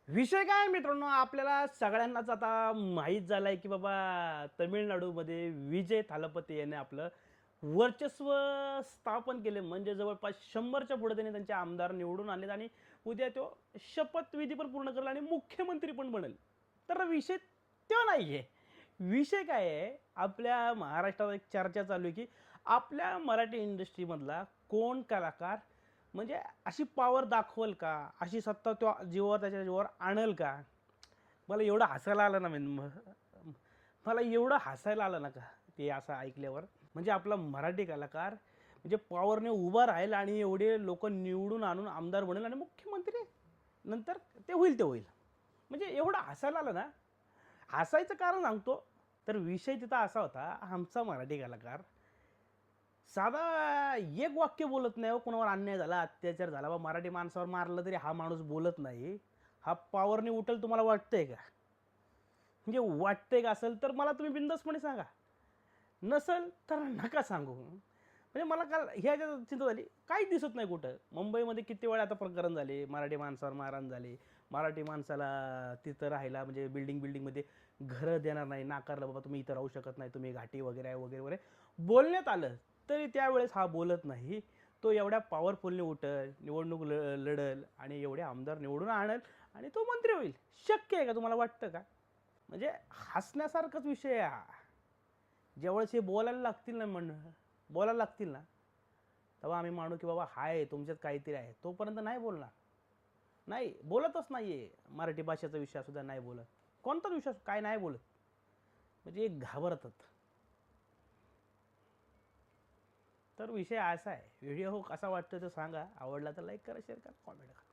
विषय काय आहे मित्रांनो, आपल्याला सगळ्यांनाच आता माहीत झालंय की बाबा तमिळनाडूमध्ये विजय थालापती याने आपलं वर्चस्व स्थापन केले. म्हणजे जवळपास 100च्या पुढे त्यांनी त्यांचे आमदार निवडून आणलेत आणि उद्या तो शपथविधी पण पूर्ण करेल आणि मुख्यमंत्री पण बनेल. तर विषय तो नाही आहे. विषय काय आहे, आपल्या महाराष्ट्रात एक चर्चा चालू आहे की आपल्या मराठी इंडस्ट्रीमधला कोण कलाकार म्हणजे अशी पॉवर दाखवल का, अशी सत्ता तो जीवावर त्याच्या जीवावर आणल का. मला एवढं हसायला आलं ना मला एवढं हसायला आलं ना का ते असं ऐकल्यावर. म्हणजे आपला मराठी कलाकार म्हणजे पॉवरने उभा राहील आणि एवढे लोक निवडून आणून आमदार बनेल आणि मुख्यमंत्री नंतर ते होईल ते होईल. म्हणजे एवढं हसायला आलं ना. हसायचं कारण सांगतो. तर विषय तिथं असा होता, आमचा मराठी कलाकार साधा एक वाक्य बोलत नाही हो. कोणावर अन्याय झाला, अत्याचार झाला, बा मराठी माणसावर मारलं तरी हा माणूस बोलत नाही. हा पॉवरने उठेल तुम्हाला वाटतंय का? म्हणजे वाटतंय का असेल तर मला तुम्ही बिंदासपणे सांगा. नसेल तर नका सांगू. म्हणजे मला काल ह्याच्या चिंता झाली, काही दिसत नाही कुठं. मुंबईमध्ये किती वेळा आता प्रकरण झाले, मराठी माणसावर मारहाण झाली, मराठी माणसाला तिथं राहायला म्हणजे बिल्डिंगमध्ये घरं देणार नाही, नाकारलं, बाबा तुम्ही इथं राहू शकत नाही, तुम्ही घाटी वगैरे आहे वगैरे वगैरे बोलण्यात आलं. तरी त्यावेळेस हा बोलत नाही. तो एवढ्या पॉवरफुलने उठल, निवडणूक लढल आणि एवढे आमदार निवडून आणल आणि तो मंत्री होईल. शक्य आहे का, तुम्हाला वाटतं का? म्हणजे हसण्यासारखाच विषय आहे हा. ज्यावेळेस हे बोलायला लागतील ना, बोलायला लागतील ना, तेव्हा आम्ही मानू की बाबा हाय तुमच्यात काहीतरी आहे. तोपर्यंत नाही बोलणार. नाही बोलतच नाहीये. मराठी भाषेचा विषय सुद्धा नाही बोलत. कोणताच विषय काय नाही बोलत. म्हणजे घाबरतात. तर विषय असा आहे. व्हिडिओ कसा वाटतो तो सांगा. आवडला तर लाईक करा, शेअर करा, कॉमेंट करा.